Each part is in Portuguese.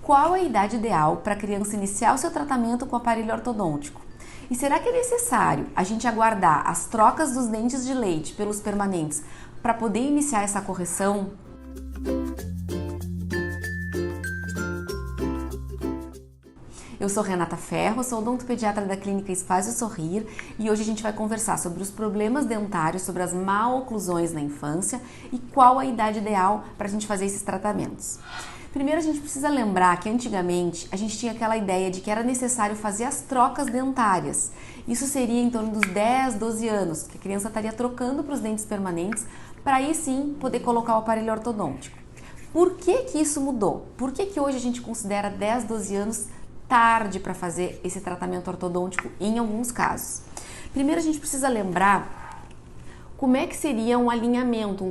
Qual a idade ideal para a criança iniciar o seu tratamento com aparelho ortodôntico? E será que é necessário a gente aguardar as trocas dos dentes de leite pelos permanentes para poder iniciar essa correção? Eu sou Renata Ferro, sou odontopediatra da Clínica Espaço Sorrir e hoje a gente vai conversar sobre os problemas dentários, sobre as maloclusões na infância e qual a idade ideal para a gente fazer esses tratamentos. Primeiro a gente precisa lembrar que antigamente a gente tinha aquela ideia de que era necessário fazer as trocas dentárias. Isso seria em torno dos 10, 12 anos, que a criança estaria trocando para os dentes permanentes para aí sim poder colocar o aparelho ortodôntico. Por que que isso mudou? Por que que hoje a gente considera 10, 12 anos tarde para fazer esse tratamento ortodôntico em alguns casos? Primeiro a gente precisa lembrar como é que seria um alinhamento,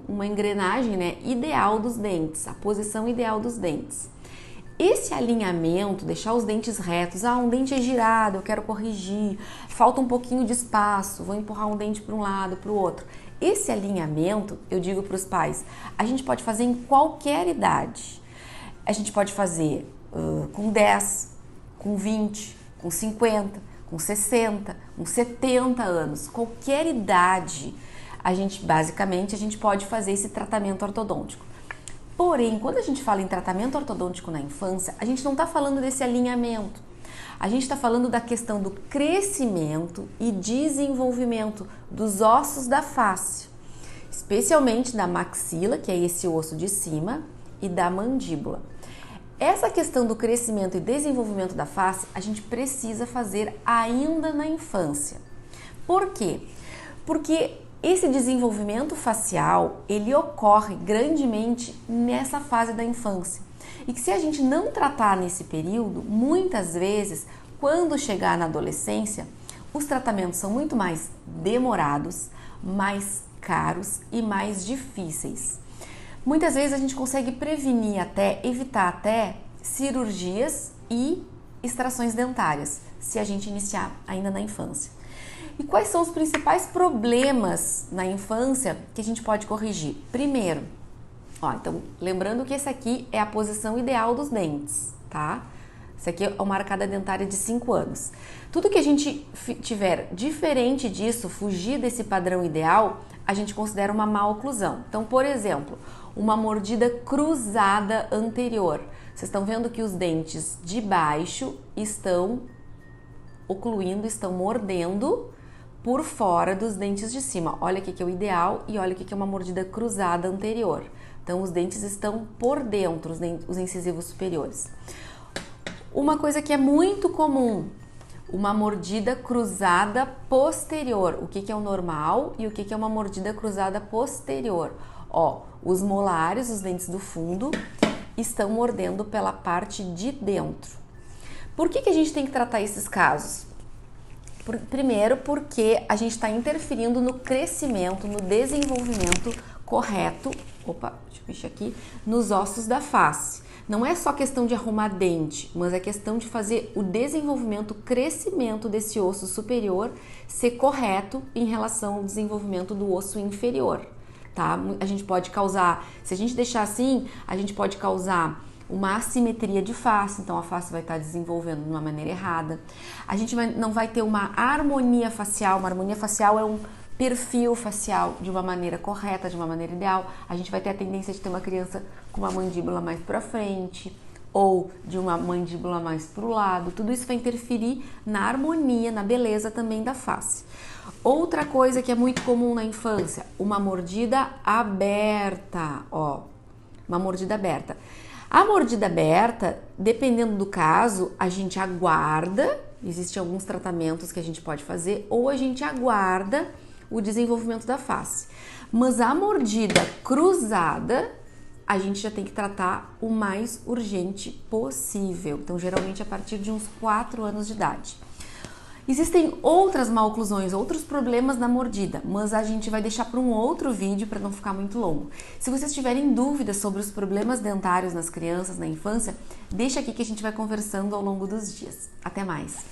uma engrenagem, ideal dos dentes, a posição ideal dos dentes. Esse alinhamento, deixar os dentes retos, um dente é girado, eu quero corrigir, falta um pouquinho de espaço, vou empurrar um dente para um lado, para o outro. Esse alinhamento, eu digo para os pais, a gente pode fazer em qualquer idade. A gente pode fazer com 10, com 20, com 50, com 60, com 70 anos, qualquer idade, basicamente a gente pode fazer esse tratamento ortodôntico. Porém, quando a gente fala em tratamento ortodôntico na infância, a gente não está falando desse alinhamento. A gente está falando da questão do crescimento e desenvolvimento dos ossos da face, especialmente da maxila, que é esse osso de cima, e da mandíbula. Essa questão do crescimento e desenvolvimento da face, a gente precisa fazer ainda na infância. Por quê? Porque esse desenvolvimento facial, ele ocorre grandemente nessa fase da infância. E que se a gente não tratar nesse período, muitas vezes, quando chegar na adolescência, os tratamentos são muito mais demorados, mais caros e mais difíceis. Muitas vezes a gente consegue prevenir evitar até cirurgias e extrações dentárias, se a gente iniciar ainda na infância. E quais são os principais problemas na infância que a gente pode corrigir? Primeiro, então, lembrando que esse aqui é a posição ideal dos dentes, tá? Esse aqui é uma arcada dentária de 5 anos. Tudo que a gente tiver diferente disso, fugir desse padrão ideal, a gente considera uma maloclusão. Então, por exemplo, uma mordida cruzada anterior. Vocês estão vendo que os dentes de baixo estão ocluindo, estão mordendo por fora dos dentes de cima. Olha aqui que é o ideal e olha aqui que é uma mordida cruzada anterior. Então, os dentes estão por dentro, os incisivos superiores. Uma coisa que é muito comum, uma mordida cruzada posterior. O que é o normal e o que é uma mordida cruzada posterior? Os molares, os dentes do fundo, estão mordendo pela parte de dentro. Por que a gente tem que tratar esses casos? Primeiro, porque a gente está interferindo no crescimento, no desenvolvimento correto, deixa eu mexer aqui, nos ossos da face. Não é só questão de arrumar dente, mas é questão de fazer o desenvolvimento, o crescimento desse osso superior ser correto em relação ao desenvolvimento do osso inferior, tá? A gente pode causar, se a gente deixar assim, a gente pode causar uma assimetria de face, então a face vai estar desenvolvendo de uma maneira errada. A gente não vai ter uma harmonia facial é um perfil facial de uma maneira correta, de uma maneira ideal. A gente vai ter a tendência de ter uma criança com uma mandíbula mais para frente ou de uma mandíbula mais para o lado. Tudo isso vai interferir na harmonia, na beleza também da face. Outra coisa que é muito comum na infância, uma mordida aberta, uma mordida aberta. A mordida aberta, dependendo do caso, a gente aguarda, existem alguns tratamentos que a gente pode fazer, ou a gente aguarda o desenvolvimento da face. Mas a mordida cruzada, a gente já tem que tratar o mais urgente possível. Então, geralmente a partir de uns 4 anos de idade. Existem outras maloclusões, outros problemas na mordida, mas a gente vai deixar para um outro vídeo para não ficar muito longo. Se vocês tiverem dúvidas sobre os problemas dentários nas crianças, na infância, deixa aqui que a gente vai conversando ao longo dos dias. Até mais!